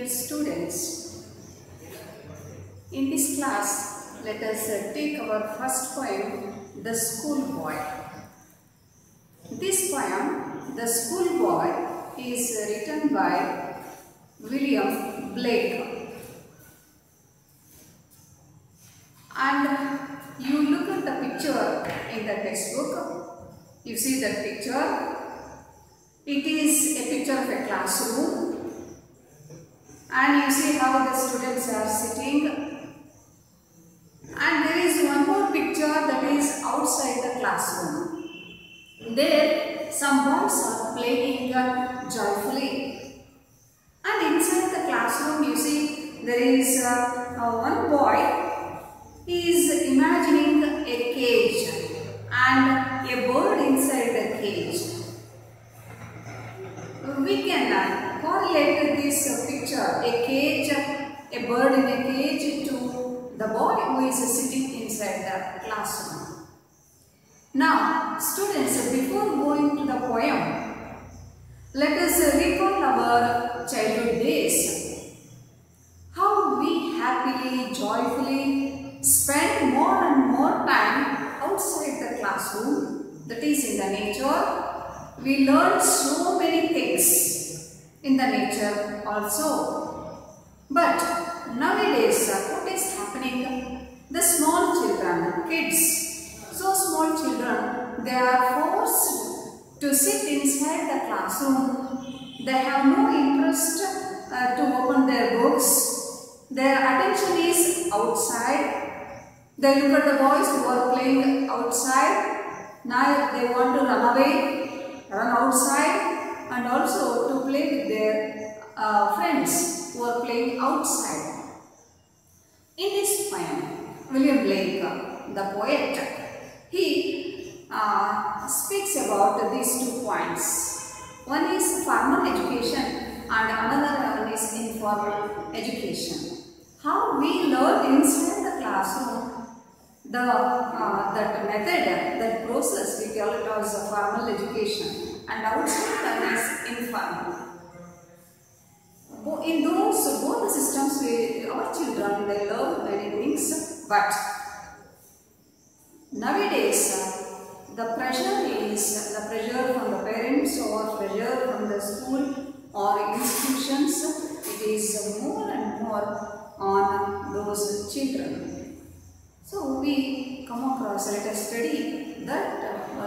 Dear students, in this class, let us take our first poem, The School Boy. This poem, The School Boy, is written by William Blake. And you look at the picture in the textbook, you see that picture. It is a picture of a classroom. And you see how the students are sitting. And there is one more picture that is outside the classroom. There some boys are playing joyfully. And inside the classroom you see there is one boy. He is imagining a cage and a bird inside the cage. We can correlate this picture, a cage, a bird in a cage, to the boy who is sitting inside the classroom. Now, students, before going to the poem, let us recall our childhood days. How we happily, joyfully spend more and more time outside the classroom, that is in the nature. We learn so many things in the nature also. But nowadays, what is happening? The small children, kids, so small children, they are forced to sit inside the classroom. They have no interest to open their books. Their attention is outside. They look at the boys who are playing outside. Now they want to run away. Run outside and also to play with their friends who are playing outside. In this poem, William Blake, the poet, he speaks about these 2 points. One is formal education and another one is informal education. How we learn inside the classroom, that method, that process, we call it as formal education, and outside that is informal. In both the systems, our children, they learn many things, but nowadays the pressure from the parents or pressure from the school or institutions, it is more and more on those children. So we come across, let us study that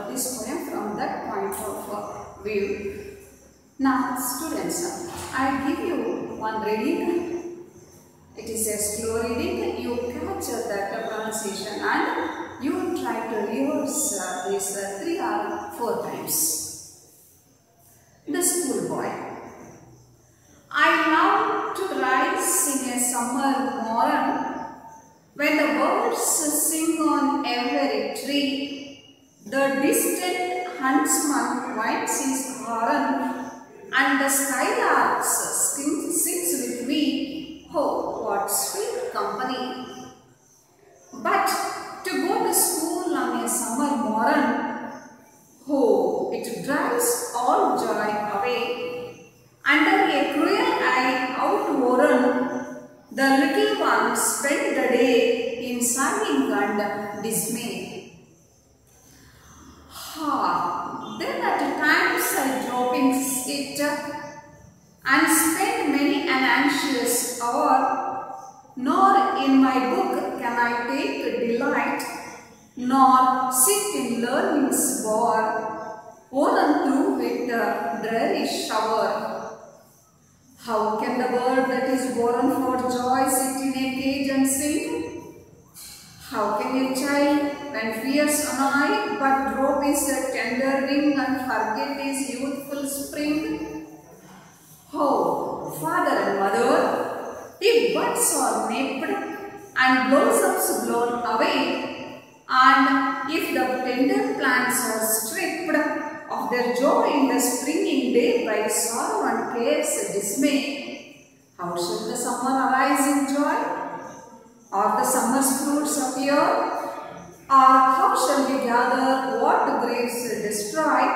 this poem from that point of view. Now students, I give you one reading. It is a slow reading. You catch that pronunciation and you try to rehearse this 3 or 4 times. The School Boy. I love to rise in a summer morn, when the birds sing on every tree, the distant huntsman winds his horn, and the skylarks sings with me. Oh, what sweet company! But to go to school on a summer morn, oh, it drives all joy away. Under a cruel eye outworn, the little ones spend the day in sighing and dismay. Then at times I drop in it and spend many an anxious hour, nor in my book can I take delight, nor sit in learning's bar, o'er through with the dreary shower. How can the bird that is born for joy sit in a cage and sing? How can a child, when fears annoy, but drop his tender wing and forget his youthful spring? Oh, father and mother, if buds are nipped and blossoms blown away, and if the tender plants are stripped of their joy in the springing day by sorrow and care's dismay, how shall the summer arise in joy? Or the summer's fruits appear? Or how shall we gather what griefs destroy?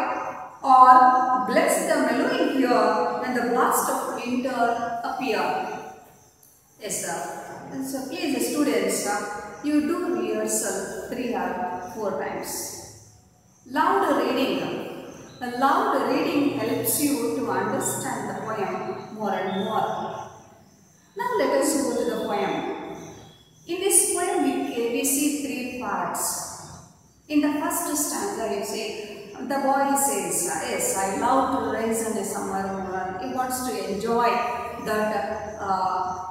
Or bless the mellowing year when the blast of appear. Yes, sir. So please, students, you do rehearsal 3 or 4 times. Loud reading. Loud reading helps you to understand the poem more and more. Now let us go to the poem. In this poem we see 3 parts. In the first stanza you see, the boy says, yes, I love to rise in the summer morning. He wants to enjoy that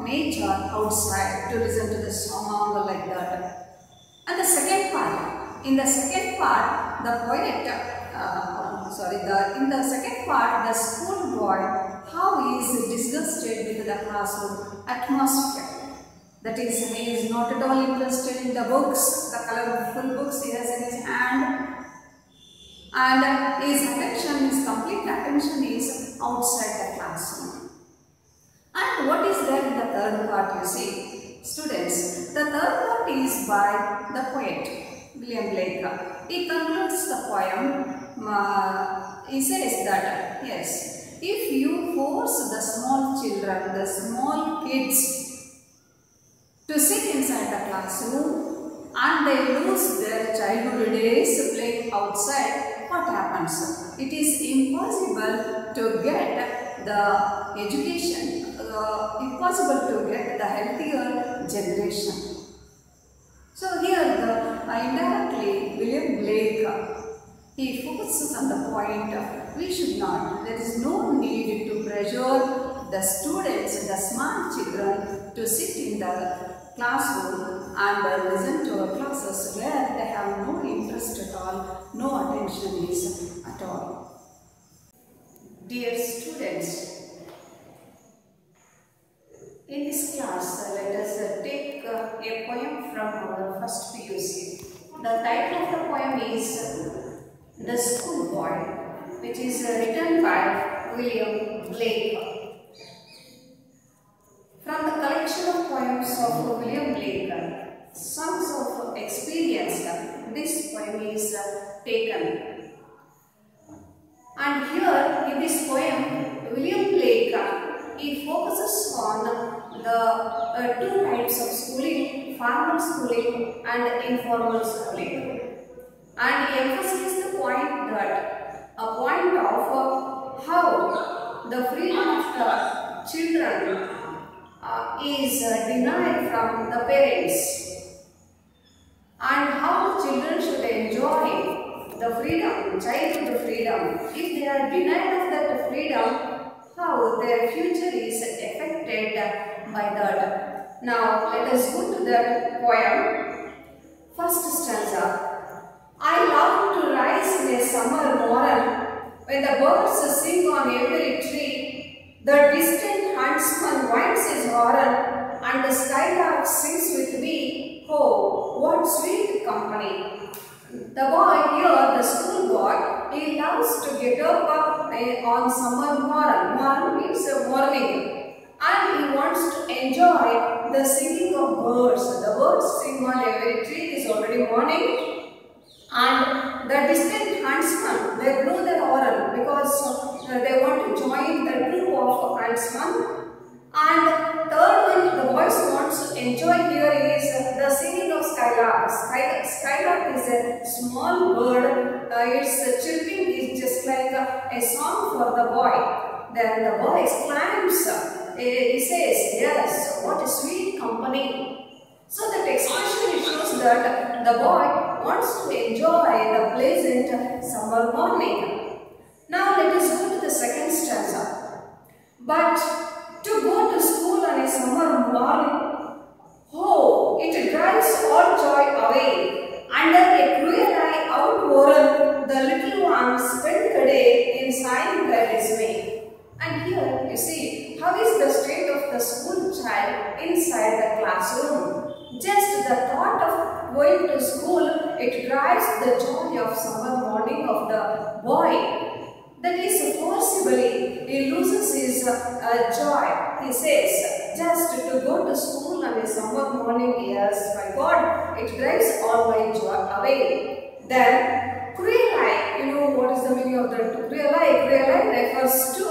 nature outside, to listen to the song like that. And the second part, in the second part, the poet, in the second part, the schoolboy, how he is disgusted with the classroom atmosphere. That is, he is not at all interested in the books, the colorful books he has in his hand. And his attention, his complete attention is outside the classroom. And what is there in the third part, you see? Students, the third part is by the poet, William Blake. He concludes the poem. He says that, yes, if you force the small children, the small kids to sit inside the classroom and they lose their childhood days playing outside, what happens? It is impossible to get the education, impossible to get the healthier generation. So here indirectly William Blake, he focuses on the point of we should not, there is no need to pressure the students, the smart children to sit in the classroom and listen to our classes where they have no interest at all, no attention is at all. Dear students, in this class let us take a poem from our first PUC. The title of the poem is The School Boy, which is written by William Blake. From the collection of poems of William Blake, Songs of Experience, this poem is taken. And here in this poem, William Blake, he focuses on the 2 types of schooling, formal schooling and informal schooling. And he emphasizes the point that a point of how the freedom of the children is denied from the parents, and how the children should enjoy the freedom, childhood freedom. If they are denied of that freedom, how their future is affected by that. Now let us go to the poem. First stanza. I love to rise in a summer morn, when the birds sing on every tree, the distant huntsman winds his horn, and the skylark sings with me. Oh, what sweet company! The boy here, the schoolboy, he loves to get up on summer morn. Morn means morning, and he wants to enjoy the singing of birds. The birds sing on every tree. It is already morning. And the distant huntsmen, they blow their horn because they want to join the troop of huntsmen. And third one, the boys wants to enjoy here is the singing of skylark. Skylark is a small bird. Its chirping is just like a song for the boy. Then the boy exclaims, he says, yes, what a sweet company. So that expression shows that the boy wants to enjoy the pleasant summer morning. Now let us go to the second stanza. But to go to school on a summer morning, oh, it drives all joy away. Under a cruel eye outworn, the little ones spend the day in sighing their dismay. And here you see, how is the state of the school child inside the classroom? Just the thought of going to school, it drives the joy of summer morning of the boy. That is forcibly, he loses his joy. He says, just to go to school on a summer morning, yes, my God, it drives all my joy away. Then, cruel eye, you know what is the meaning of that? Cruel eye refers to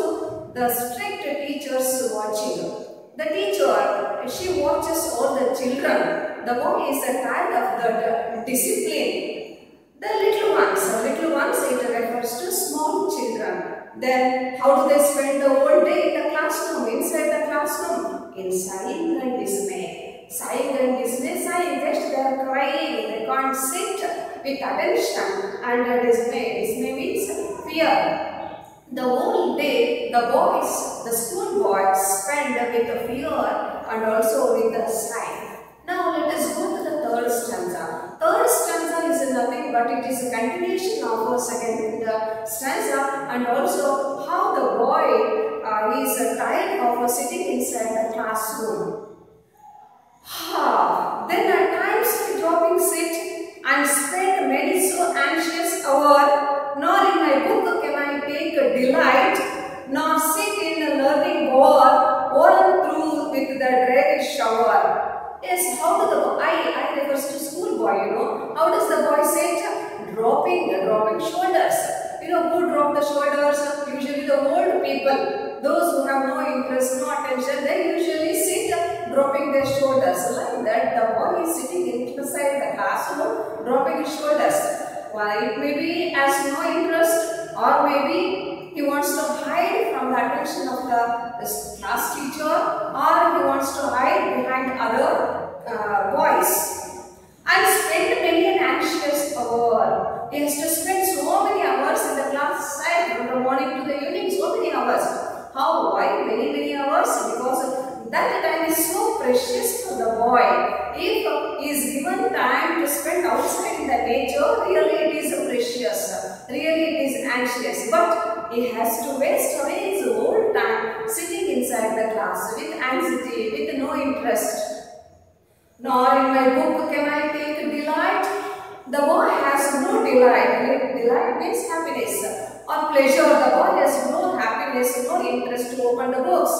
the strict teacher teachers watching. The teacher, she watches all the children. The boy is tired of the discipline. The little ones, it refers to small children. Then, how do they spend the whole day in the classroom, inside the classroom? In sighing and dismay. Sighing and dismay, just they are crying. They can't sit with attention and dismay. Dismay means fear. The whole day, the boys, the school boys spend with the fear and also with the sight. Now let us go to the third stanza. Third stanza is nothing but it is a continuation of our second stanza, and also how the boy is tired of sitting inside the classroom. Then at times he dropping sit and spend many so anxious hour, nor in my book can I take a delight, nor sit in a learning war, worn through with the dreary shower. Yes, how do the I refers to school boy, you know. How does the boy sit? Dropping shoulders. You know who drop the shoulders? Usually the old people. Those who have no interest, no attention, they usually sit dropping their shoulders. Like that, the boy is sitting inside the classroom, dropping his shoulders. Why? It may be has no interest, or maybe he wants to hide from the attention of the class teacher, or he wants to hide behind other boys and spend many an anxious hour. He has to spend so many hours in the class side from the morning to the evening, so many hours. How? Why many hours? Because that time is so precious for the boy. If he is given time to spend outside in the nature, really it is precious, really it is anxious. But he has to waste away his whole time sitting inside the class with anxiety, with no interest. Nor in my book can I take delight. The boy has no delight. Delight means happiness or pleasure. The boy has no happiness, no interest to open the books.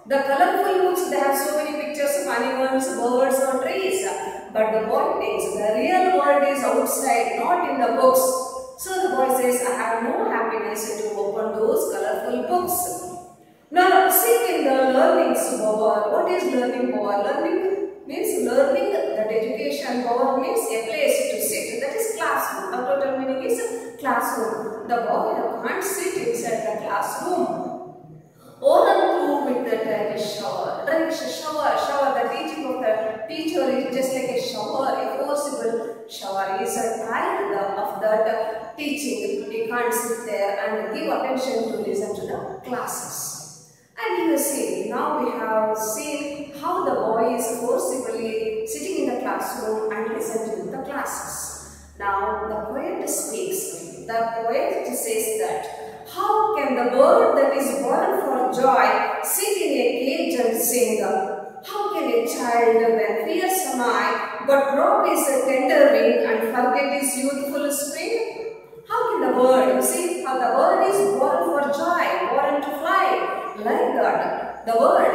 The colorful books, they have so many pictures of animals, birds or trees. But the boy thinks the real world is outside, not in the books. So the boy says, I have no happiness to open those colorful books. Now sit in the learning power. What is learning power? Learning means learning, that education power means a place to sit. That is classroom. The total meaning is classroom. The boy can't sit inside the classroom. Or through with the direct shower. Direct shower. The teaching of the teacher is just like a shower, a forcible shower. He is tired of that teaching. He can't sit there and give attention to listen to the classes. And you see, now we have seen how the boy is forcibly sitting in the classroom and listening to the classes. Now the poet speaks. The poet says that, how can the bird that is born for joy sit in a cage and sing? How can a child when fears annoy but drop his tender wing and forget his youthful spring? How can the bird, you see how the bird is born for joy, born to fly? Like that, the bird,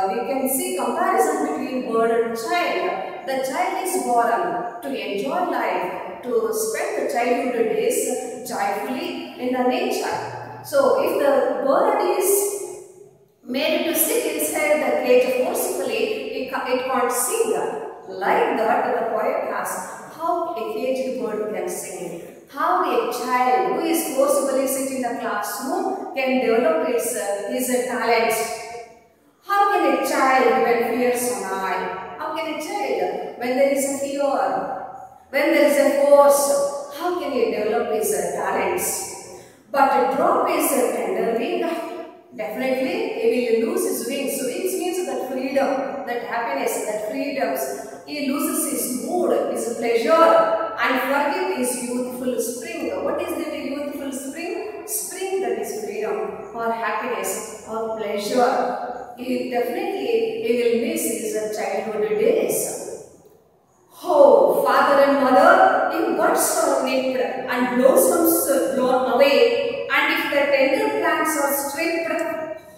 we can see comparison between bird and child. The child is born to enjoy life, to spend the childhood days joyfully in the nature. So, if the bird is made to sit inside the cage forcefully, it can't sing. Like that, the poet asks, how a caged bird can sing? How a child who is forcibly sitting in the classroom can develop his talents? How can a child when fears annoy? How can a child when there is a fear? When there is a force, how can he develop his talents? But drop his tender wing, definitely he will lose his wings. So wings means that freedom, that happiness, that freedoms. He loses his mood, his pleasure, and forget his youthful spring. What is the youthful spring? Spring, that is freedom, or happiness, or pleasure. He will miss his childhood days. Oh, father and mother, if buds are nipped and blossoms blown away, and if the tender plants are stripped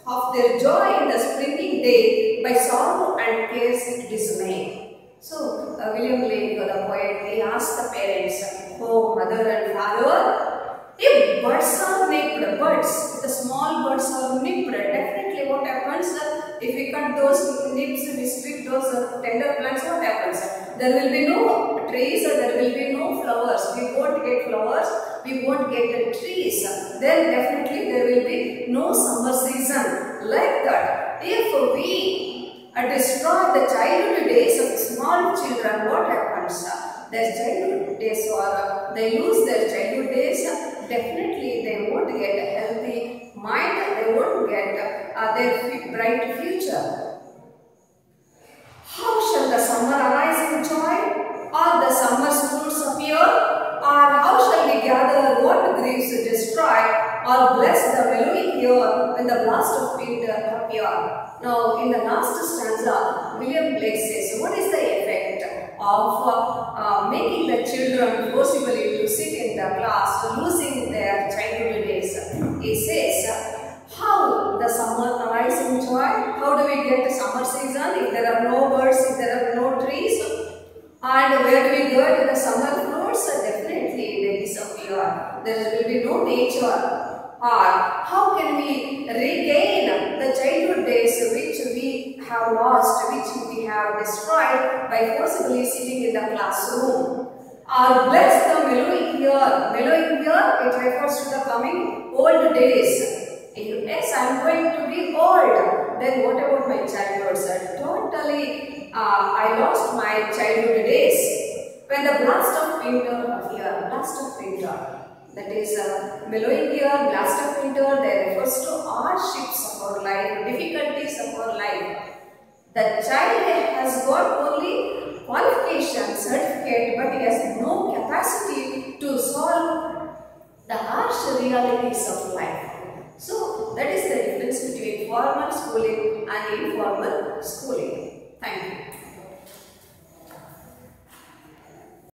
of their joy in the springing day by sorrow and care's dismay. So, William Blake, the poet, he asked the parents, oh, mother and father, if birds are nipped, if the small birds are nipped, definitely what happens? there will be no trees or there will be no flowers. We won't get flowers, we won't get trees. Then definitely there will be no summer season. Like that, if we destroy the childhood days of small children, what happens? Their childhood days or they lose their childhood days, definitely they won't get a healthy mind, they won't get their bright future. How shall the summer arise in joy? Or the summer schools appear? Or how shall we gather what griefs destroy? Or bless the mellowing year when the blast of winter appear? Now, in the last stanza, William Blake says, what is the effect of making the children forcibly to sit in the class, losing their childhood days? He says, how the summer arise in joy? How do we get the summer season if there are no birds, if there are no trees? And where do we get the summer fruits? Definitely they disappear. There will be no nature. Or how can we regain the childhood days which we have lost, which we have destroyed by forcibly sitting in the classroom? Or bless the mellowing year. Mellowing year, it refers to the coming old days. Yes, I am going to be old. Then what about my childhood? Totally, I lost my childhood days. When the blast of winter appear, blast of winter. That is mellowing year, blast of winter, they refers to hardships of our life, difficulties of our life. The child has got only qualification, certificate, but he has no capacity to solve the harsh realities of life. So, that is the difference between formal schooling and informal schooling.